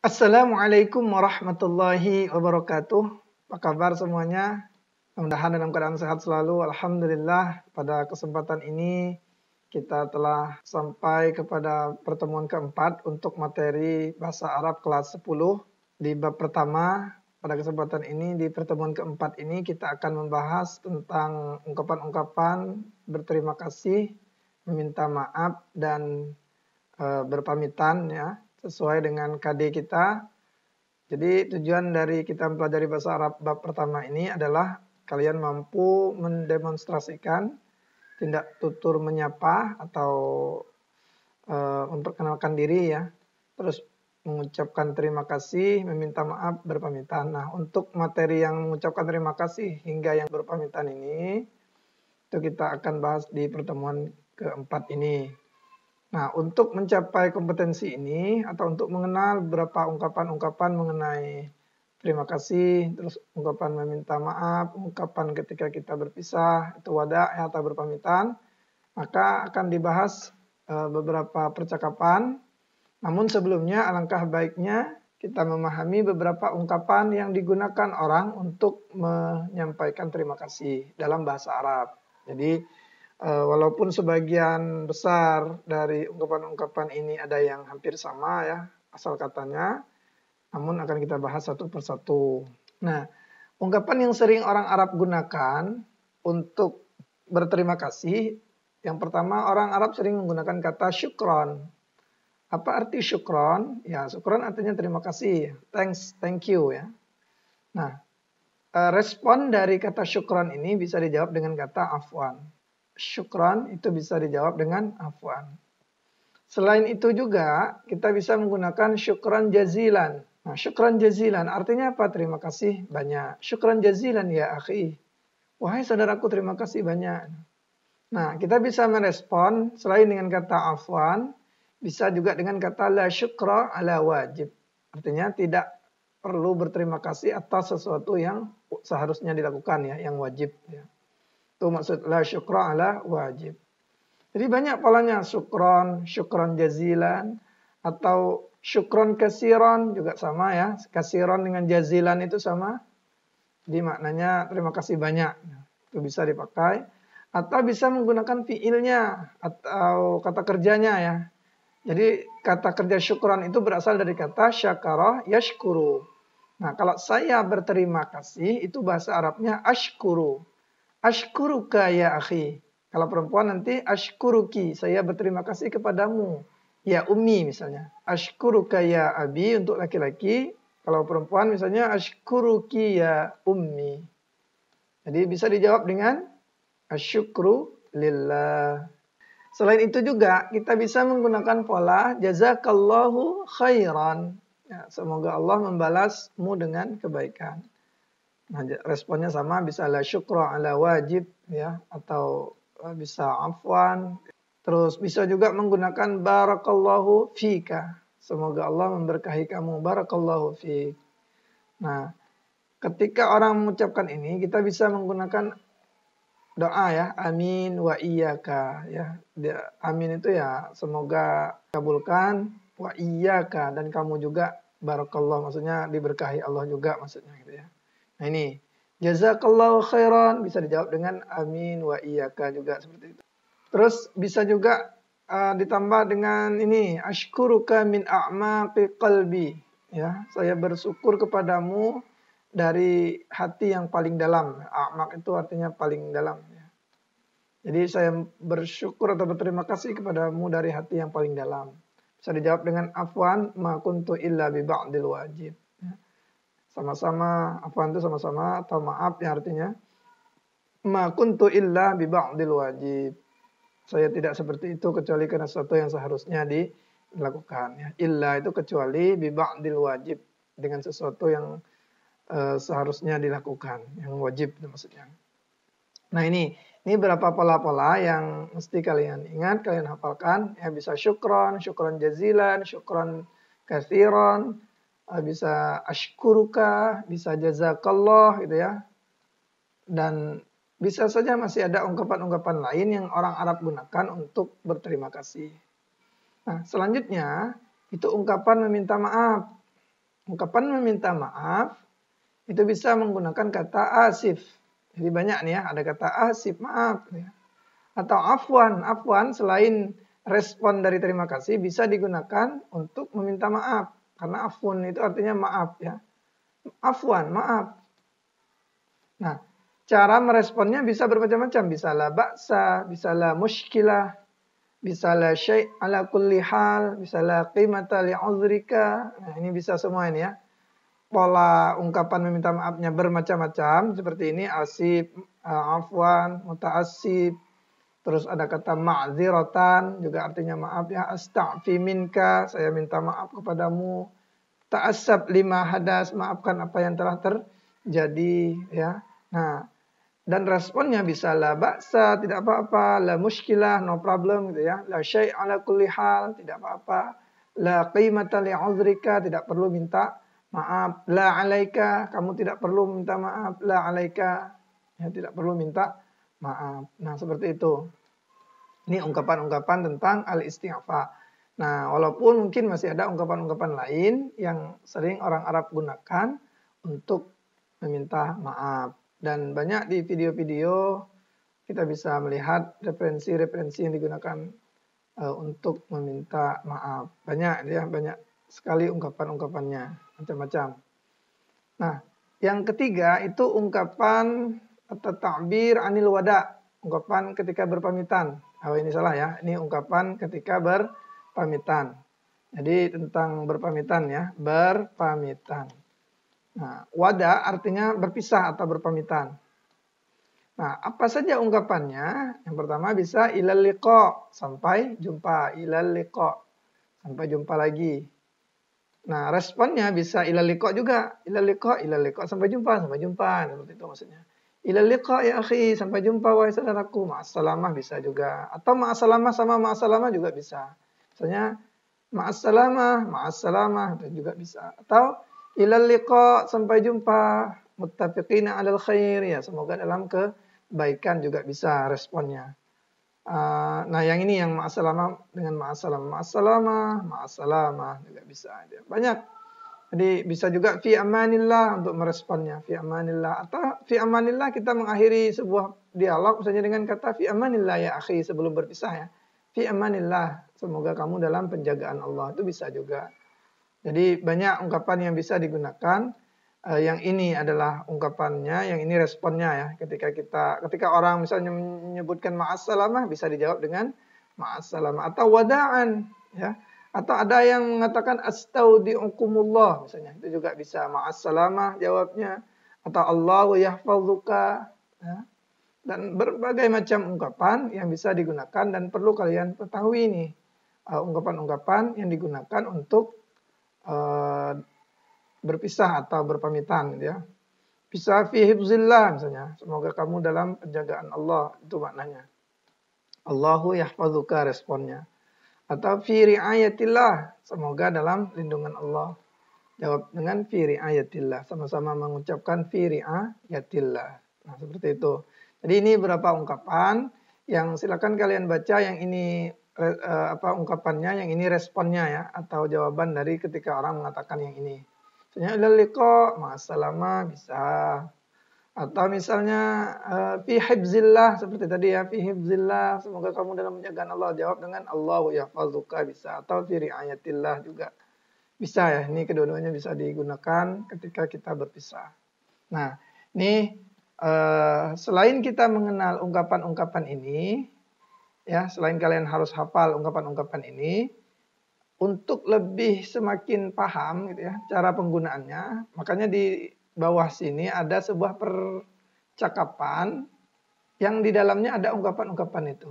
Assalamualaikum warahmatullahi wabarakatuh. Apa kabar semuanya? Mudah-mudahan dalam keadaan sehat selalu. Alhamdulillah, pada kesempatan ini kita telah sampai kepada pertemuan keempat untuk materi bahasa Arab kelas 10 di bab pertama. Pada kesempatan ini, di pertemuan keempat ini kita akan membahas tentang ungkapan-ungkapan berterima kasih, meminta maaf, dan berpamitan ya, sesuai dengan KD kita. Jadi tujuan dari kita mempelajari bahasa Arab bab pertama ini adalah kalian mampu mendemonstrasikan tindak tutur menyapa atau memperkenalkan diri ya. Terus mengucapkan terima kasih, meminta maaf, berpamitan. Nah, untuk materi yang mengucapkan terima kasih hingga yang berpamitan ini itu kita akan bahas di pertemuan keempat ini. Nah, untuk mencapai kompetensi ini atau untuk mengenal beberapa ungkapan-ungkapan mengenai terima kasih, terus ungkapan meminta maaf, ungkapan ketika kita berpisah, itu wada atau berpamitan, maka akan dibahas beberapa percakapan. Namun sebelumnya alangkah baiknya kita memahami beberapa ungkapan yang digunakan orang untuk menyampaikan terima kasih dalam bahasa Arab. Jadi walaupun sebagian besar dari ungkapan-ungkapan ini ada yang hampir sama ya asal katanya, namun akan kita bahas satu persatu. Nah, ungkapan yang sering orang Arab gunakan untuk berterima kasih, yang pertama orang Arab sering menggunakan kata syukron. Apa arti syukron? Ya, syukron artinya terima kasih, thanks, thank you ya. Nah, respon dari kata syukron ini bisa dijawab dengan kata afwan. Syukran itu bisa dijawab dengan afwan. Selain itu juga kita bisa menggunakan syukran jazilan. Nah, syukran jazilan artinya apa? Terima kasih banyak. Syukran jazilan ya akhi. Wahai saudaraku, terima kasih banyak. Nah, kita bisa merespon selain dengan kata afwan, bisa juga dengan kata la syukra ala wajib. Artinya tidak perlu berterima kasih atas sesuatu yang seharusnya dilakukan ya, yang wajib ya. Itu maksud la syukra ala wajib. Jadi banyak polanya syukron, syukron jazilan, atau syukron kasiron juga sama ya. Kasiron dengan jazilan itu sama. Jadi maknanya terima kasih banyak. Itu bisa dipakai. Atau bisa menggunakan fiilnya atau kata kerjanya ya. Jadi kata kerja syukron itu berasal dari kata syakara yashkuru. Nah, kalau saya berterima kasih itu bahasa Arabnya ashkuru. Ashkuruka ya akhi. Kalau perempuan nanti ashkuruki. Saya berterima kasih kepadamu. Ya ummi misalnya. Ashkuruka ya abi untuk laki-laki. Kalau perempuan misalnya ashkuruki ya ummi. Jadi bisa dijawab dengan asyukru lillah. Selain itu juga kita bisa menggunakan pola jazakallahu khairan. Ya, semoga Allah membalasmu dengan kebaikan. Nah, responnya sama, bisa la syukra ala wajib ya, atau bisa afwan. Terus bisa juga menggunakan barakallahu fika. Semoga Allah memberkahi kamu. Barakallahu fik. Nah, ketika orang mengucapkan ini, kita bisa menggunakan doa ya, amin wa iyyaka ya. Amin itu ya semoga kabulkan, wa iyyaka dan kamu juga, barakallah maksudnya diberkahi Allah juga maksudnya gitu ya. Nah ini, jazakallahu khairan bisa dijawab dengan amin wa iyyaka juga seperti itu. Terus bisa juga ditambah dengan ini, ashkuruka min a'maqi qalbi. Ya, saya bersyukur kepadamu dari hati yang paling dalam. A'maq itu artinya paling dalam. Ya. Jadi saya bersyukur atau berterima kasih kepadamu dari hati yang paling dalam. Bisa dijawab dengan afwan ma kuntu illa bi ba'dil wajib. Sama-sama, afwan itu sama-sama, atau maaf ya artinya. Ma kuntu illa bi ba'dil wajib. Saya tidak seperti itu kecuali karena sesuatu yang seharusnya dilakukan. Ya. Illa itu kecuali bi ba'dil wajib. Dengan sesuatu yang seharusnya dilakukan. Yang wajib itu maksudnya. Nah ini beberapa pola-pola yang mesti kalian ingat, kalian hafalkan. Ya, bisa syukron, syukron jazilan, syukron kathiron, bisa ashkuruka, bisa jazakallah gitu ya. Dan bisa saja masih ada ungkapan-ungkapan lain yang orang Arab gunakan untuk berterima kasih. Nah, selanjutnya itu ungkapan meminta maaf. ungkapan meminta maaf itu bisa menggunakan kata asif. Jadi banyak nih ya, ada kata asif, maaf. Ya. Atau afwan, afwan selain respon dari terima kasih bisa digunakan untuk meminta maaf. Karena afwan itu artinya maaf ya. Afwan, maaf. Nah, cara meresponnya bisa bermacam-macam. Bisa la ba'sa, bisa la mushkilah, bisa la syai' ala kulli hal, bisa la qimata li'udhrika. Nah, ini bisa semua ini ya. Pola ungkapan meminta maafnya bermacam-macam seperti ini, asif, afwan, muta'assib. Terus ada kata ma'dziratan juga artinya maaf ya, asta'fi minka, saya minta maaf kepadamu. Ta'assab lima hadas, maafkan apa yang telah terjadi ya. Nah, dan responnya bisa la ba'sa, tidak apa-apa, la mushkilah, no problem gitu ya. La syai' ala kulli hal, tidak apa-apa. La qimata li'udhrika, tidak perlu minta maaf. La alaika, kamu tidak perlu minta maaf. La alaika, ya tidak perlu minta maaf. Nah, seperti itu. Ini ungkapan-ungkapan tentang al-isti'fa. Nah, walaupun mungkin masih ada ungkapan-ungkapan lain yang sering orang Arab gunakan untuk meminta maaf. Dan banyak di video-video kita bisa melihat referensi-referensi yang digunakan untuk meminta maaf. Banyak ya, banyak sekali ungkapan-ungkapannya, macam-macam. Nah, yang ketiga itu ungkapan atau ta'bir anil wada, ungkapan ketika berpamitan. Oh, ini salah ya. Ini ungkapan ketika berpamitan. Jadi tentang berpamitan ya, berpamitan. Nah, wada artinya berpisah atau berpamitan. Nah, apa saja ungkapannya? Yang pertama bisa ilal liqa, sampai jumpa, ilal liqa, sampai jumpa lagi. Nah, responnya bisa ilal liqa juga, ilal liqa, sampai jumpa, seperti itu maksudnya. Ilal liqa ya akhi, sampai jumpa wahai saudaraku, ma'assalamah bisa juga. Atau ma'assalamah sama ma'assalamah juga bisa. Misalnya ma'assalamah itu juga bisa. Atau ilal liqa, sampai jumpa, muttafiqina 'alal khair, ya semoga dalam kebaikan juga bisa responnya. Nah, yang ini yang ma'assalamah dengan ma'assalamah juga bisa. Banyak. Jadi bisa juga fi amanillah untuk meresponnya, fi amanillah. Atau fi amanillah kita mengakhiri sebuah dialog misalnya dengan kata fi amanillah ya akhi sebelum berpisah ya. Fi amanillah, semoga kamu dalam penjagaan Allah. Itu bisa juga. Jadi banyak ungkapan yang bisa digunakan. Yang ini adalah ungkapannya, yang ini responnya ya. Ketika orang misalnya menyebutkan ma'assalamah bisa dijawab dengan ma'assalamah atau wada'an ya. Atau ada yang mengatakan astaudiukumullah misalnya. Itu juga bisa ma'assalamah jawabnya atau Allahu yahfazuka ya. Dan berbagai macam ungkapan yang bisa digunakan dan perlu kalian ketahui nih. Ungkapan-ungkapan yang digunakan untuk berpisah atau berpamitan ya. Bisa fi hifzillah misalnya, semoga kamu dalam penjagaan Allah, itu maknanya. Allahu yahfazuka responnya. Atau fi riayatillah, semoga dalam lindungan Allah. Jawab dengan fi riayatillah, sama-sama mengucapkan fi riayatillah. Nah, seperti itu. Jadi ini beberapa ungkapan yang silakan kalian baca, yang ini ungkapannya, yang ini responnya ya, atau jawaban dari ketika orang mengatakan yang ini. Misalnya ilal liqa, ma'assalamah bisa. Atau misalnya fi hifzillah seperti tadi ya, fi hifzillah, semoga kamu dalam penjagaan Allah. Jawab dengan Allahu yahfazuka bisa. Atau fi riayatillah juga bisa ya. Ini kedua-duanya bisa digunakan ketika kita berpisah. Nah, ini selain kita mengenal ungkapan-ungkapan ini, ya, selain kalian harus hafal ungkapan-ungkapan ini, untuk lebih semakin paham gitu ya cara penggunaannya, makanya di bawah sini ada sebuah percakapan yang di dalamnya ada ungkapan-ungkapan itu.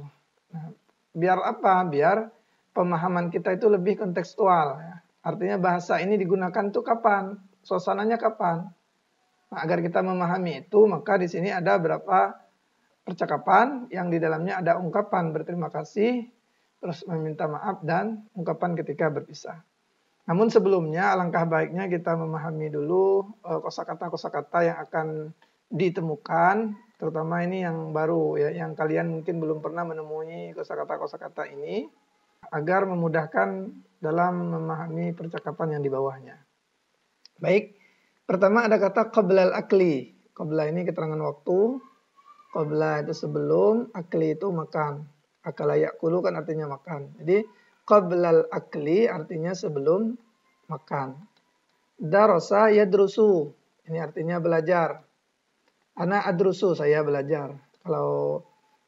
Nah, biar apa? Biar pemahaman kita itu lebih kontekstual. Ya. Artinya bahasa ini digunakan tuh kapan? Suasananya kapan? Nah, agar kita memahami itu, maka di sini ada beberapa percakapan yang di dalamnya ada ungkapan berterima kasih, terus meminta maaf, dan ungkapan ketika berpisah. Namun sebelumnya alangkah baiknya kita memahami dulu kosakata-kosakata yang akan ditemukan, terutama ini yang baru ya, yang kalian mungkin belum pernah menemui kosakata-kosakata ini, agar memudahkan dalam memahami percakapan yang di bawahnya. Baik, pertama ada kata qablal akli. Qabla ini keterangan waktu. Qabla itu sebelum, akli itu makan. Akala yakulu kan artinya makan. Jadi qablal akli artinya sebelum makan. Darasa yadrusu. Ini artinya belajar. Ana adrusu, saya belajar. Kalau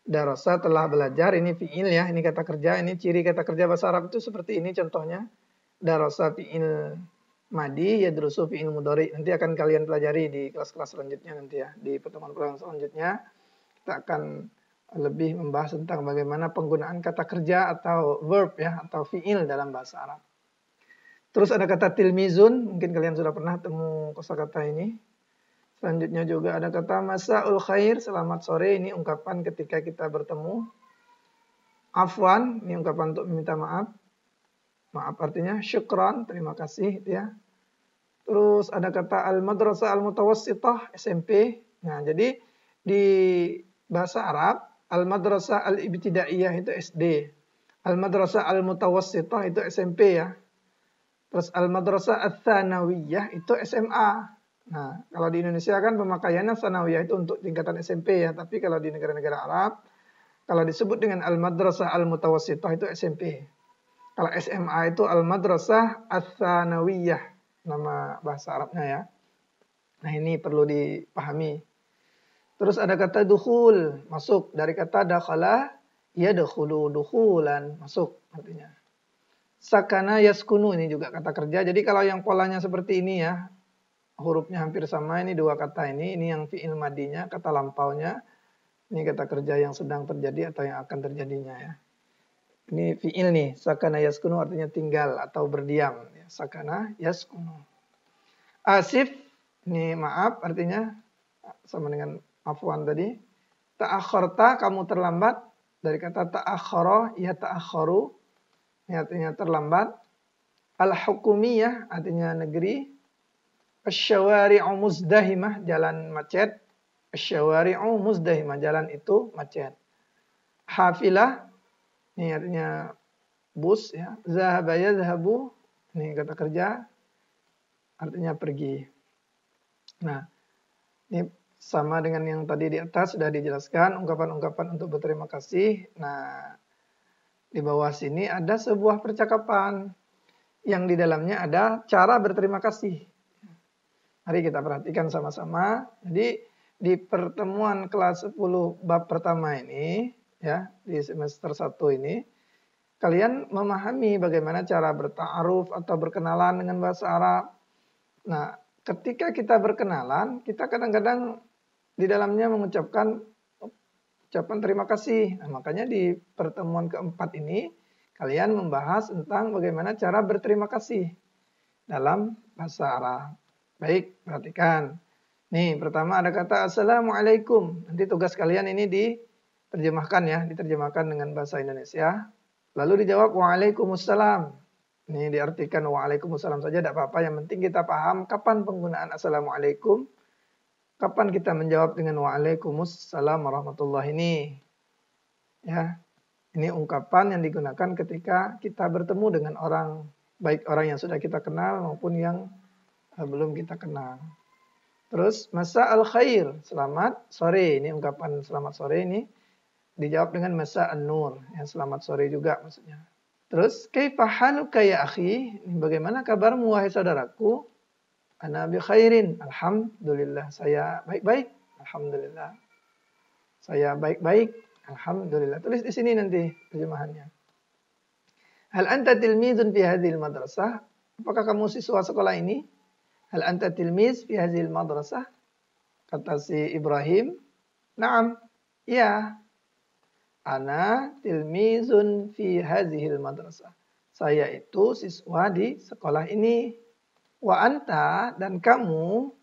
darasa telah belajar, ini fi'il ya, ini kata kerja, ini ciri kata kerja bahasa Arab itu seperti ini contohnya. Darasa fi'il madi, yadrusu fi'il mudhari. Nanti akan kalian pelajari di kelas-kelas selanjutnya nanti ya, di pertemuan-pertemuan selanjutnya. Kita akan lebih membahas tentang bagaimana penggunaan kata kerja atau verb ya, atau fi'il dalam bahasa Arab. Terus ada kata tilmizun, mungkin kalian sudah pernah temu kosakata ini. Selanjutnya juga ada kata masaul khair, selamat sore, ini ungkapan ketika kita bertemu. Afwan, ini ungkapan untuk meminta maaf. Maaf artinya syukran, terima kasih ya. Terus ada kata al-madrasah al-mutawassithah, SMP. Nah, jadi di bahasa Arab, al-madrasah al-ibtidaiyah itu SD. Al-madrasah al-mutawassithah itu SMP ya. Terus al-madrasah al-thanawiyah itu SMA. Nah, kalau di Indonesia kan pemakaiannya tsanawiyah itu untuk tingkatan SMP ya. Tapi kalau di negara-negara Arab, kalau disebut dengan al-madrasah al-mutawassithah itu SMP. Kalau SMA itu al-madrasah al-thanawiyah. Nama bahasa Arabnya ya. Nah, ini perlu dipahami. Terus ada kata dukhul, masuk. Dari kata dakhala, yadkhulu dukhulan, masuk artinya. Sakana yaskunu, ini juga kata kerja. Jadi kalau yang polanya seperti ini ya, hurufnya hampir sama, ini dua kata ini yang fi'il madinya, kata lampaunya. Ini kata kerja yang sedang terjadi atau yang akan terjadinya ya. Ini fi'il nih, sakana yaskunu artinya tinggal atau berdiam. Sakana yaskunu. Asif, ini maaf artinya sama dengan afwan tadi. Ta'akharta, kamu terlambat. Dari kata ta'akhara, ya ta'akharu. Ini artinya terlambat. Al-hukumiyah artinya negeri. Asyawari'u muzdahimah, jalan macet. Asyawari'u muzdahimah, jalan itu macet. Hafilah, ini artinya bus ya. Zahaba yadhhabu, ini kata kerja, artinya pergi. Nah, ini sama dengan yang tadi di atas sudah dijelaskan ungkapan-ungkapan untuk berterima kasih. Nah, di bawah sini ada sebuah percakapan yang di dalamnya ada cara berterima kasih. Mari kita perhatikan sama-sama. Jadi di pertemuan kelas 10 bab pertama ini ya, di semester 1 ini kalian memahami bagaimana cara berta'aruf atau berkenalan dengan bahasa Arab. Nah, ketika kita berkenalan, kita kadang-kadang di dalamnya mengucapkan ucapan terima kasih. Nah, makanya di pertemuan keempat ini kalian membahas tentang bagaimana cara berterima kasih dalam bahasa Arab. Baik, perhatikan. Nih, pertama ada kata Assalamualaikum. Nanti tugas kalian ini diterjemahkan ya, diterjemahkan dengan bahasa Indonesia. Lalu dijawab Waalaikumsalam. Ini diartikan Waalaikumsalam saja, tidak apa-apa. Yang penting kita paham kapan penggunaan Assalamualaikum. Kapan kita menjawab dengan Waalaikumsalam warahmatullahi ini. Ya, ini ungkapan yang digunakan ketika kita bertemu dengan orang, baik orang yang sudah kita kenal maupun yang belum kita kenal. Terus masa al khair, selamat sore. Ini ungkapan selamat sore ini dijawab dengan masa an-nur, yang selamat sore juga maksudnya. Terus kaifa haluka ya akhi? Ini bagaimana kabarmu wahai saudaraku? Ana bi khairin, alhamdulillah, saya baik-baik, alhamdulillah. Saya baik-baik, alhamdulillah. Tulis di sini nanti terjemahannya. Hal anta tilmizun fi hadhil madrasah? Apakah kamu siswa sekolah ini? Hal anta tilmiz fi hadhil madrasah? Kata si Ibrahim, "Na'am." Ya. Ana tilmizun fi hadhil madrasah. Saya itu siswa di sekolah ini. Wa anta, dan kamu,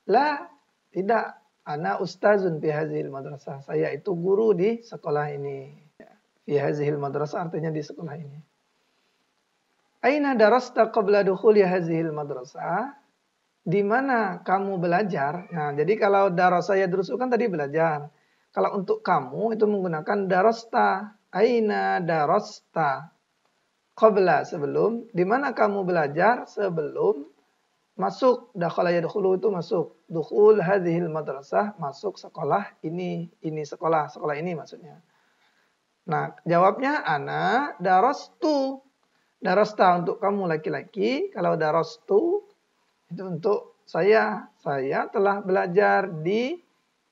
la, tidak. Ana ustazun fi hadhil madrasah. Saya itu guru di sekolah ini. Fi hadhil madrasah artinya di sekolah ini. Aina darasta qabla dukhuli hadhil madrasah? Di mana kamu belajar? Nah, jadi kalau darasa yadrusu kan tadi belajar. Kalau untuk kamu itu menggunakan darasta. Aina darasta? Qabla, sebelum. Di mana kamu belajar sebelum masuk, dakhala yadkhulu itu masuk. Dukhul hadhil madrasah, masuk sekolah ini sekolah ini maksudnya. Nah, jawabnya ana darastu. Darasta untuk kamu laki-laki, kalau darastu itu untuk saya. Saya telah belajar di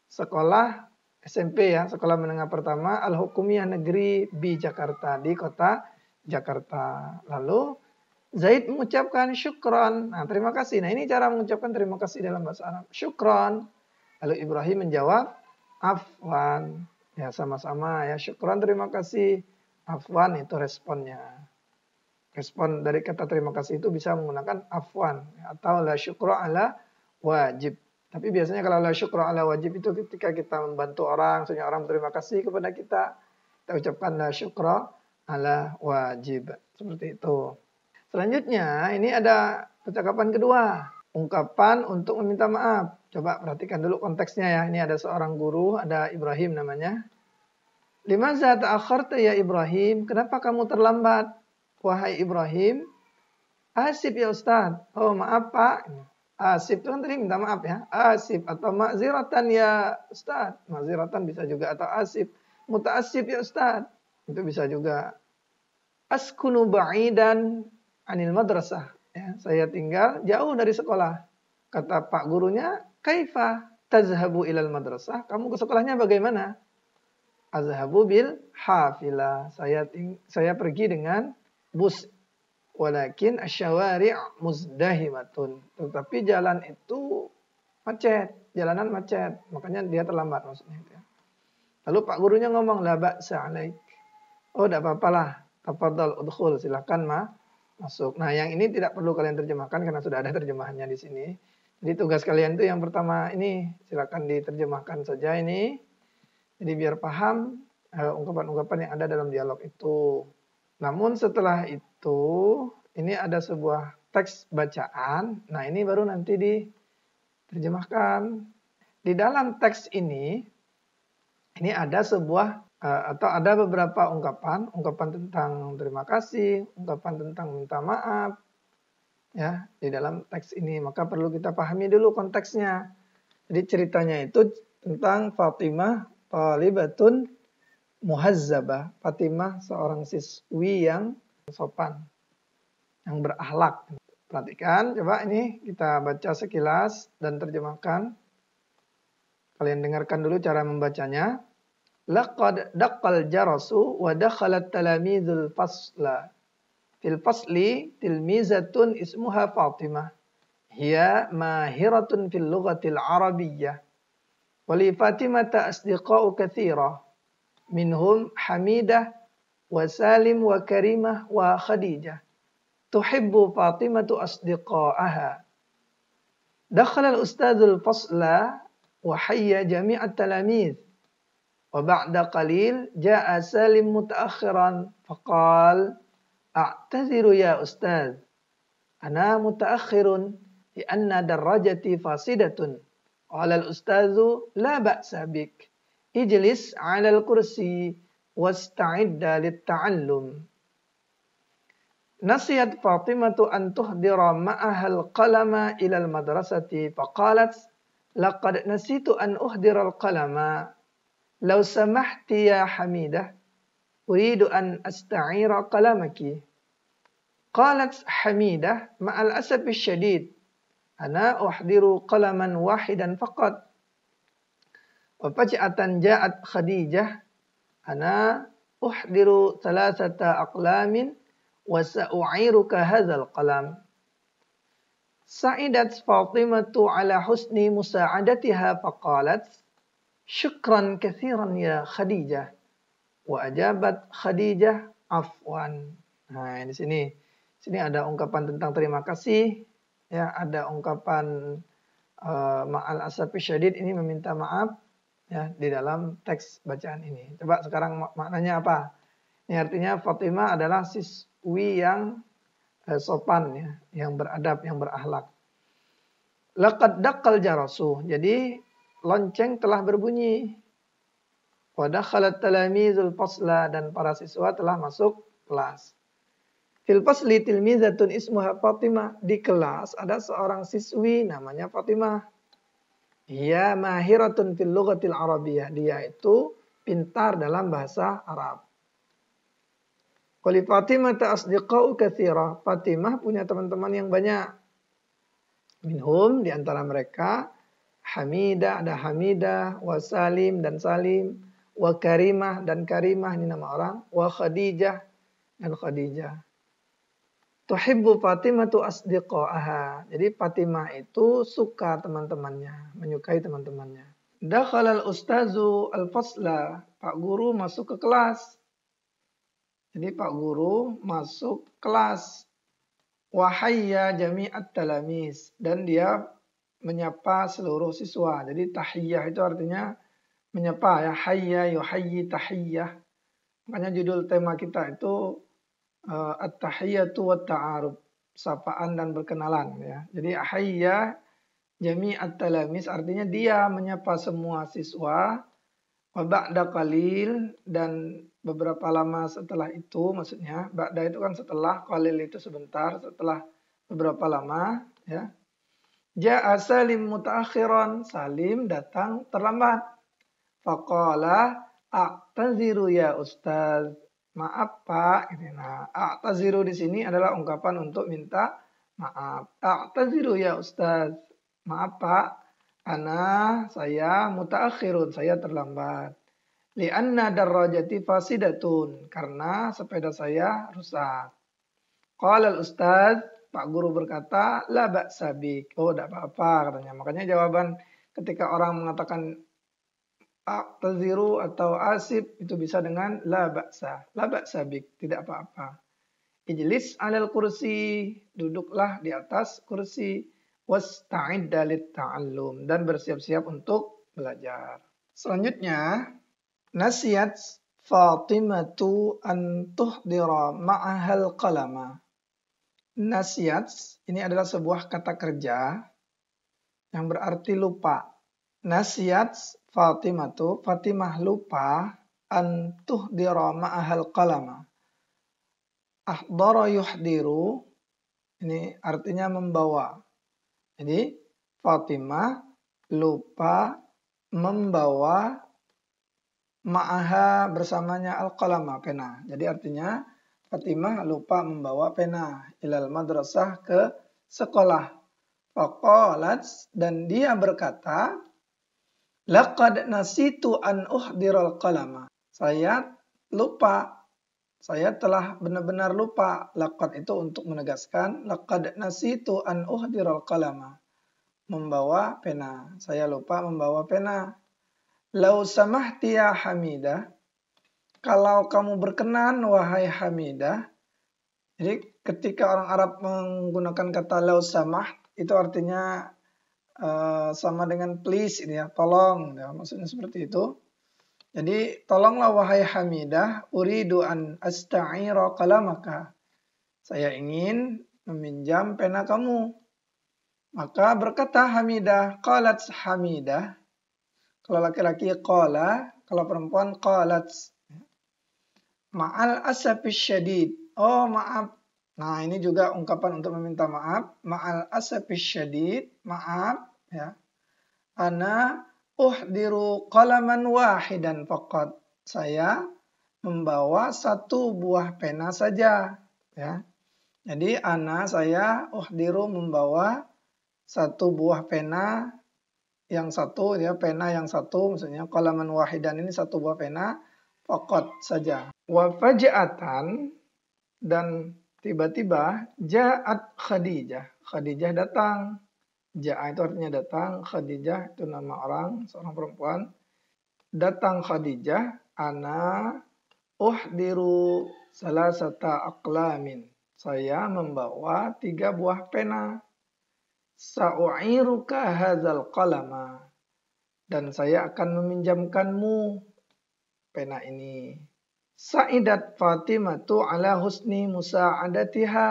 sekolah SMP ya, sekolah menengah pertama Al-Hukumiyah Negeri B Jakarta, di kota Jakarta. Lalu Zaid mengucapkan syukron. Nah, terima kasih. Nah, ini cara mengucapkan terima kasih dalam bahasa Arab. Syukron. Lalu Ibrahim menjawab, afwan. Ya, sama-sama ya. Syukron, terima kasih. Afwan itu responnya. Respon dari kata terima kasih itu bisa menggunakan afwan atau la syukra ala wajib. Tapi biasanya kalau la syukra ala wajib itu ketika kita membantu orang, misalnya orang berterima kasih kepada kita ucapkan la syukra ala wajib. Seperti itu. Selanjutnya ini ada percakapan kedua. Ungkapan untuk meminta maaf. Coba perhatikan dulu konteksnya ya. Ini ada seorang guru, ada Ibrahim namanya. Limaza ta'akharta ya Ibrahim? Kenapa kamu terlambat? Wahai Ibrahim, asif ya Ustaz. Oh maaf Pak. Asif itu kan tadi minta maaf ya. Asif atau ma'ziratan ya Ustaz. Ma'ziratan bisa juga atau asif. Muta'asif ya Ustaz. Itu bisa juga. Askunu ba'idan anil madrasah. Ya, saya tinggal jauh dari sekolah. Kata Pak gurunya, kaifa tazhabu ilal madrasah? Kamu ke sekolahnya bagaimana? Azhabu bil hafilah. Saya pergi dengan bus, walakin asyawari' muzdahimatun. Tetapi jalan itu macet, jalanan macet, makanya dia terlambat maksudnya itu. Lalu Pak gurunya ngomong, la ba'sa 'alaik. Oh, enggak apa-apalah. Tafadhal udkhul, silakan masuk. Nah, yang ini tidak perlu kalian terjemahkan karena sudah ada terjemahannya di sini. Jadi tugas kalian itu yang pertama ini silakan diterjemahkan saja ini. Jadi biar paham ungkapan-ungkapan yang ada dalam dialog itu. Namun setelah itu, ini ada sebuah teks bacaan. Nah, ini baru nanti diterjemahkan. Di dalam teks ini ada sebuah atau ada beberapa ungkapan tentang terima kasih, ungkapan tentang minta maaf, ya di dalam teks ini. Maka perlu kita pahami dulu konteksnya. Jadi ceritanya itu tentang Fatimah talibatun muhazzabah. Fatimah seorang siswi yang sopan, yang berakhlak. Perhatikan, coba ini kita baca sekilas dan terjemahkan. Kalian dengarkan dulu cara membacanya. Laqad daqqal jarasu wa dakhalat talamidul fasla. Fil fasli tilmizatun ismuha Fatimah. Hiya mahiratun fil lughatil arabiyyah. Wa li Fatimata asdiqa'u katsira. Minhum Hamidah wa Salim wa Karimah wa Khadijah. Tuhibbu Fatimatu asdiqa'aha. Dakhala al-ustadzul fasla wa hayya jami'at talamidh. Wa ba'da qalil ja'a Salim mutaakhiran faqal a'tadhiru ya ustadz. Ana mutaakhirun li'anna darajati fasidatun. Qala al-ustadzu la ba'sa bik. Ijlis 'alal kursi wasta'idda lit-ta'allum. Nasiyat Fatimatu an tuhdira ma'aha al-qalama ila al-madrasati faqalat laqad nasitu an uhdira al-qalama law samahti ya Hamidah uridu an asta'ira qalamaki. Qalat Hamidah ma'al asafi syadid ana uhdiru qalaman wahidan faqat. Wafaj'atan ja'at Khadijah ana uhdiru thalathata aqlamin wa sa'u'iruka hadzal qalam. Sa'idat Fatimatu ala husni musa'adatiha faqalat syukran katsiran ya Khadijah. Wa ajabat Khadijah afwan. Nah, di sini ada ungkapan tentang terima kasih, ya, ada ungkapan ma'al asafi syadid, ini meminta maaf, ya, di dalam teks bacaan ini. Coba sekarang maknanya apa? Ini artinya Fatimah adalah siswi yang sopan, ya, yang beradab, yang berakhlak. Laqad daqqal jarasu. Jadi lonceng telah berbunyi. Wa dakhalat talamizul fasla, dan para siswa telah masuk kelas. Fil fasli tilmizatun ismuha Fatimah. Di kelas ada seorang siswi namanya Fatimah. Ia mahiratun fil lughatil arabiyyah. Dia itu pintar dalam bahasa Arab. Qali Fatimah asdiqa'u katsira. Fatimah punya teman-teman yang banyak. Minhum di antara mereka Hamidah, ada Hamidah, wa Salim dan Salim, wa Karimah dan Karimah, ini nama orang, wa Khadijah dan Khadijah. Tuhibbu Fatimah tu asdiqa'aha. Jadi Fatimah itu suka teman-temannya, menyukai teman-temannya. Dakhalal ustazu al-fasla. Pak guru masuk ke kelas. Jadi Pak guru masuk kelas. Wahayya jami'at talamis. Dan dia menyapa seluruh siswa. Jadi tahiyyah itu artinya menyapa ya. Hayya yuhayyi tahiyyah. Makanya judul tema kita itu at-tahiyyatu wat ta'aruf, sapaan dan berkenalan ya. Jadi hayya jami'at talamis artinya dia menyapa semua siswa, wa ba'da qalil dan beberapa lama setelah itu, maksudnya ba'da itu kan setelah, qalil itu sebentar, setelah beberapa lama ya. Ja'a Salim mutaakhiran, Salim datang terlambat. Faqala a'taziru ya ustaz. Maaf Pak. Nah, a'taziru di sini adalah ungkapan untuk minta maaf. A'taziru ya Ustaz. Maaf Pak. Saya mutaakhirun, saya terlambat. Li'anna darrajati fasidatun. Karena sepeda saya rusak. Qala al-Ustaz, Pak Guru berkata, la ba'sa bik. Oh, tidak apa-apa katanya. Makanya jawaban ketika orang mengatakan a'taziru atau asib itu bisa dengan la ba'sa. La ba'sa bik, tidak apa-apa. Ijlis 'alal kursi, duduklah di atas kursi. Wasta'idda lit-ta'allum, dan bersiap-siap untuk belajar. Selanjutnya, nasiyat Fatimatu an tuhdira ma'ahal qalama. Nasiyat ini adalah sebuah kata kerja yang berarti lupa. Nasiyat Fatimah lupa an tuhdira ma'ahal qalama. Ahdara yuhdiru, ini artinya membawa. Jadi Fatimah lupa membawa ma'aha bersamanya al-qalama, pena. Jadi artinya Fatimah lupa membawa pena ilal madrasah, ke sekolah. Faqalat, dan dia berkata, laqad nasitu an uhdiral qalama. Saya lupa. Saya telah benar-benar lupa. Laqad itu untuk menegaskan. Laqad nasitu an uhdiral qalama. Membawa pena. Saya lupa membawa pena. Lau samahti ya Hamidah. Kalau kamu berkenan wahai Hamidah. Jadi ketika orang Arab menggunakan kata lau samah, itu artinya sama dengan please ini ya, tolong ya, maksudnya seperti itu. Jadi tolonglah wahai Hamidah, uridu an asta'ira qalamaka. Saya ingin meminjam pena kamu. Maka berkata Hamidah, qalat Hamidah. Kalau laki-laki qala, kalau perempuan qalat. Ma'al asafis syadid. Oh maaf. Nah ini juga ungkapan untuk meminta maaf. Ma'al asafis syadid. Maaf ya. Ana uhdiru qalaman wahidan faqat. Saya membawa satu buah pena saja. Ya. Jadi saya uhdiru membawa satu buah pena yang satu ya, pena yang satu, maksudnya qalaman wahidan ini satu buah pena faqat saja. Wa faja'atan, dan tiba-tiba ja'at Khadijah. Khadijah datang. Ja'a itu artinya datang, Khadijah itu nama orang, seorang perempuan. Datang Khadijah, ana uhdiru salasata aqlamin. Saya membawa 3 buah pena. Sa'u'iruka hadzal qalama. Dan saya akan meminjamkanmu pena ini. Sa'idat Fatimatu ala husni musa'adatiha.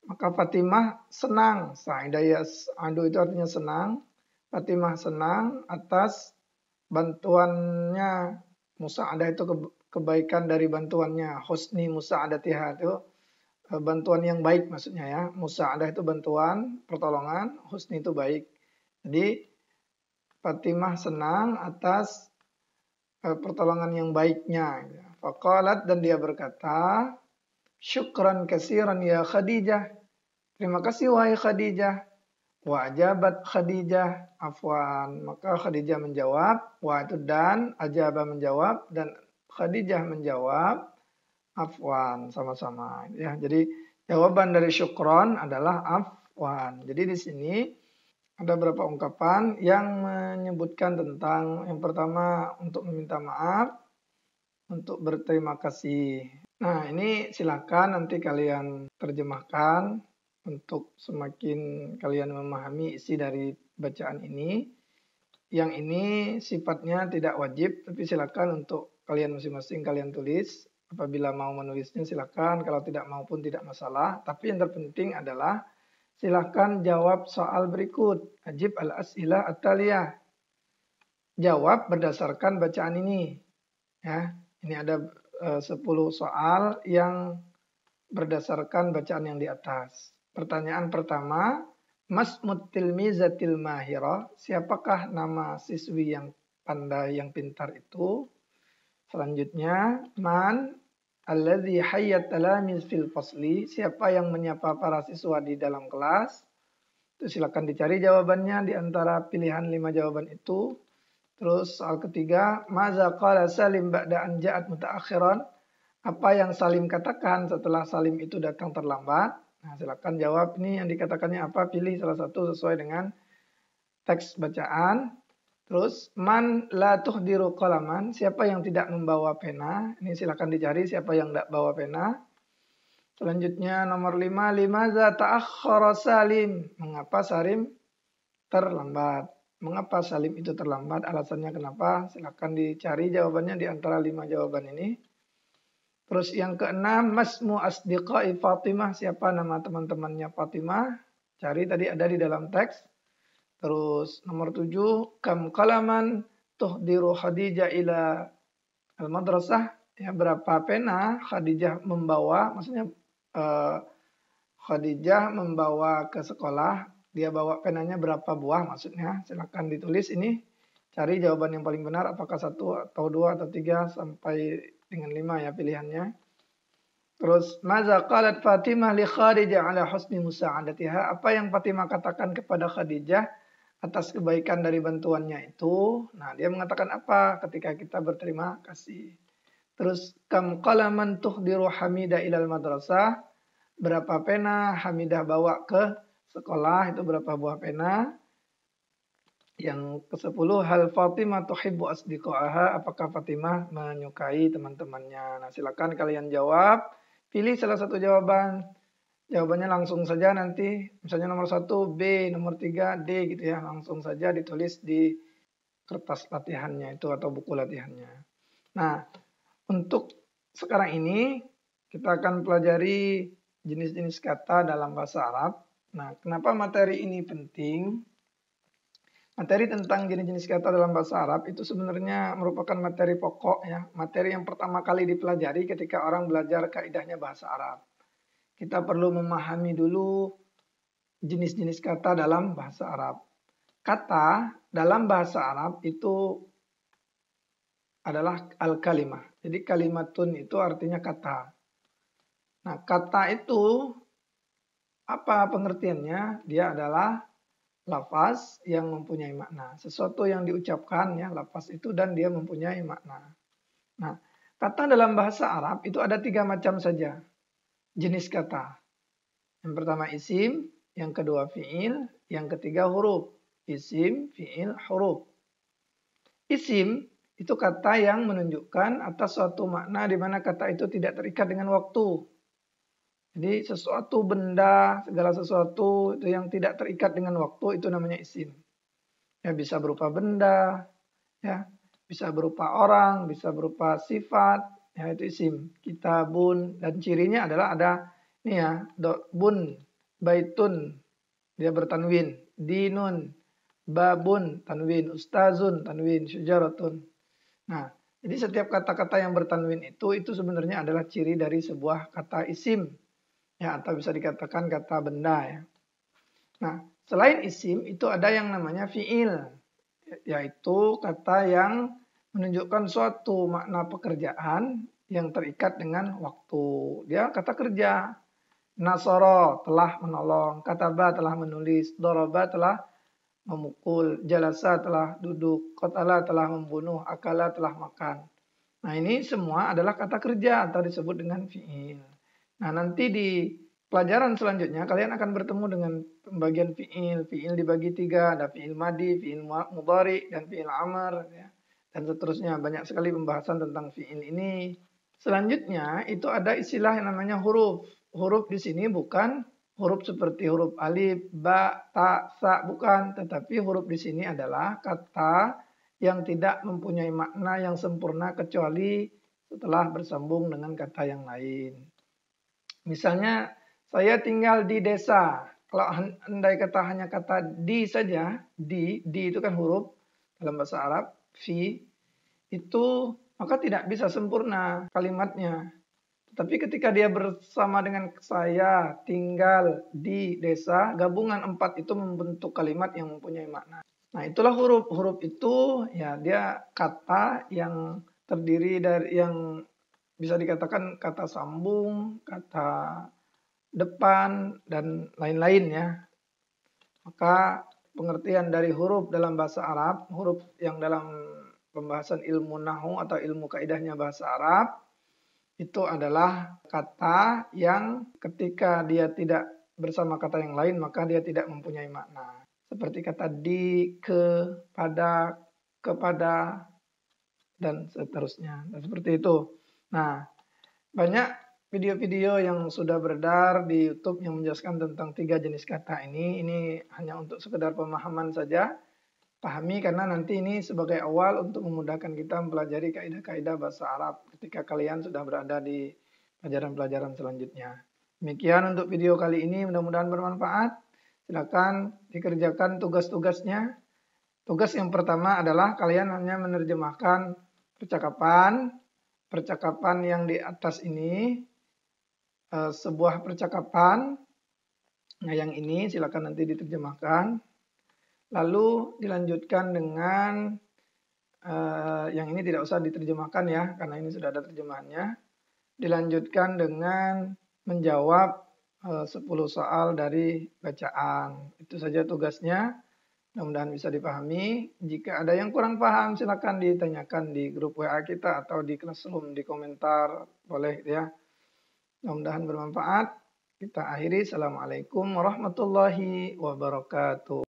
Maka Fatimah senang. Sa'idah yas'adu itu artinya senang. Fatimah senang atas bantuannya. Musa'adah itu kebaikan dari bantuannya. Husni musa'adatiha itu bantuan yang baik maksudnya ya. Musa'adah itu bantuan, pertolongan, husni itu baik. Jadi Fatimah senang atas pertolongan yang baiknya. Faqalat, dan dia berkata, syukran katsiran ya Khadijah. Terima kasih wahai Khadijah. Wa ajabat Khadijah, afwan. Maka Khadijah menjawab, wa itu dan, ajabah menjawab, dan Khadijah menjawab, afwan, sama-sama. Ya, jadi jawaban dari syukron adalah afwan. Jadi di sini ada beberapa ungkapan yang menyebutkan tentang yang pertama untuk meminta maaf, untuk berterima kasih. Nah, ini silakan nanti kalian terjemahkan untuk semakin kalian memahami isi dari bacaan ini. Yang ini sifatnya tidak wajib, tapi silakan untuk kalian masing-masing kalian tulis. Apabila mau menulisnya silakan, kalau tidak mau pun tidak masalah. Tapi yang terpenting adalah silakan jawab soal berikut. Ajib al-as'ilah at-taliyah. Jawab berdasarkan bacaan ini. Ya, ini ada 10 soal yang berdasarkan bacaan yang di atas. Pertanyaan pertama, Masmud tilmizatil mahirah, siapakah nama siswi yang pandai, yang pintar itu? Selanjutnya, man alladzi hayyat talamiz fil fasli, siapa yang menyapa para siswa di dalam kelas? Itu silakan dicari jawabannya di antara pilihan 5 jawaban itu. Terus soal ketiga, maza qala Salim ba'da an ja'at mutaakhiran? Apa yang Salim katakan setelah Salim itu datang terlambat? Nah, silakan jawab ini yang dikatakannya apa, pilih salah satu sesuai dengan teks bacaan. Terus man la tuhdiru qalaman, siapa yang tidak membawa pena? Ini silakan dicari siapa yang tidak bawa pena. Selanjutnya nomor 5, limaza ta'akhkhara Salim? Mengapa Salim terlambat? Mengapa Salim itu terlambat? Alasannya kenapa? Silakan dicari jawabannya di antara 5 jawaban ini. Terus yang keenam, masmu asdiqai Fatimah, siapa nama teman-temannya Fatimah? Cari tadi ada di dalam teks. Terus nomor 7, kam qalaman tuhdiru Khadijah ila al-madrasah? Ya, berapa pena Khadijah membawa? Maksudnya Khadijah membawa ke sekolah. Dia bawa penanya berapa buah maksudnya? Silakan ditulis ini. Cari jawaban yang paling benar, apakah 1 atau 2 atau 3 sampai dengan 5 ya pilihannya. Terus, maza qalat Fatimah li Khadijah ala husni musa'adatiha? Apa yang Fatimah katakan kepada Khadijah atas kebaikan dari bantuannya itu? Nah, dia mengatakan apa ketika kita berterima kasih? Terus, kam qalaman tuhdiru Hamidah ilal madrasah? Berapa pena Hamidah bawa ke sekolah? Itu berapa buah pena? Yang ke-10, hal Fatimah tuhibbu asdiqa'aha? Apakah Fatimah menyukai teman-temannya? Nah, silakan kalian jawab. Pilih salah satu jawaban. Jawabannya langsung saja nanti. Misalnya nomor 1 B, nomor 3 D gitu ya. Langsung saja ditulis di kertas latihannya itu atau buku latihannya. Nah, untuk sekarang ini kita akan pelajari jenis-jenis kata dalam bahasa Arab. Nah, kenapa materi ini penting? Materi tentang jenis-jenis kata dalam bahasa Arab itu sebenarnya merupakan materi pokok ya, materi yang pertama kali dipelajari ketika orang belajar kaidahnya bahasa Arab. Kita perlu memahami dulu jenis-jenis kata dalam bahasa Arab. Kata dalam bahasa Arab itu adalah al-kalimah. Jadi kalimatun itu artinya kata. Nah, kata itu apa pengertiannya? Dia adalah lafaz yang mempunyai makna. Sesuatu yang diucapkan ya, lafaz itu dan dia mempunyai makna. Nah, kata dalam bahasa Arab itu ada 3 macam saja jenis kata. Yang pertama isim, yang kedua fi'il, yang ketiga huruf. Isim, fi'il, huruf. Isim itu kata yang menunjukkan atas suatu makna di mana kata itu tidak terikat dengan waktu. Jadi sesuatu benda, segala sesuatu itu yang tidak terikat dengan waktu itu namanya isim. Ya, bisa berupa benda, ya, bisa berupa orang, bisa berupa sifat, ya itu isim. Kitabun, dan cirinya adalah ada ini ya, bun, baitun, dia bertanwin, dinun, babun, tanwin, ustazun, tanwin, syujaratun. Nah, jadi setiap kata-kata yang bertanwin itu sebenarnya adalah ciri dari sebuah kata isim. ya, atau bisa dikatakan kata benda ya. Nah, selain isim itu ada yang namanya fiil, yaitu kata yang menunjukkan suatu makna pekerjaan yang terikat dengan waktu. Dia kata kerja. Nasoro telah menolong, kataba telah menulis, doroba telah memukul, jalasa telah duduk, qatala telah membunuh, akala telah makan. Nah, ini semua adalah kata kerja atau disebut dengan fiil. Nah, nanti di pelajaran selanjutnya kalian akan bertemu dengan pembagian fiil. Fiil dibagi 3, ada fiil madi, fiil mudhari, dan fiil amr ya. Dan seterusnya, banyak sekali pembahasan tentang fiil ini. Selanjutnya itu ada istilah yang namanya huruf. Huruf di sini bukan huruf seperti huruf alif, ba, ta, sa, bukan. Tetapi huruf di sini adalah kata yang tidak mempunyai makna yang sempurna kecuali setelah bersambung dengan kata yang lain. Misalnya, saya tinggal di desa. Kalau andai kata hanya kata di saja, di itu kan huruf dalam bahasa Arab, fi, itu maka tidak bisa sempurna kalimatnya. Tapi ketika dia bersama dengan saya tinggal di desa, gabungan 4 itu membentuk kalimat yang mempunyai makna. Nah, itulah huruf. Huruf itu ya dia kata yang terdiri dari yang bisa dikatakan kata sambung, kata depan, dan lain-lain ya. Maka pengertian dari huruf dalam bahasa Arab, huruf yang dalam pembahasan ilmu nahwu atau ilmu kaidahnya bahasa Arab, itu adalah kata yang ketika dia tidak bersama kata yang lain, maka dia tidak mempunyai makna. Seperti kata di, ke, pada, kepada, dan seterusnya. Dan seperti itu. Nah, banyak video-video yang sudah beredar di YouTube yang menjelaskan tentang 3 jenis kata ini. Ini hanya untuk sekedar pemahaman saja. Pahami karena nanti ini sebagai awal untuk memudahkan kita mempelajari kaidah-kaidah bahasa Arab ketika kalian sudah berada di pelajaran-pelajaran selanjutnya. Demikian untuk video kali ini, mudah-mudahan bermanfaat. Silakan dikerjakan tugas-tugasnya. Tugas yang pertama adalah kalian hanya menerjemahkan percakapan yang di atas ini, sebuah percakapan. Nah, yang ini silakan nanti diterjemahkan. Lalu dilanjutkan dengan yang ini tidak usah diterjemahkan ya, karena ini sudah ada terjemahannya. Dilanjutkan dengan menjawab 10 soal dari bacaan. Itu saja tugasnya. Mudah-mudahan bisa dipahami. Jika ada yang kurang paham, silakan ditanyakan di grup WA kita atau di Classroom, di komentar, boleh ya. Mudah-mudahan bermanfaat. Kita akhiri. Assalamualaikum warahmatullahi wabarakatuh.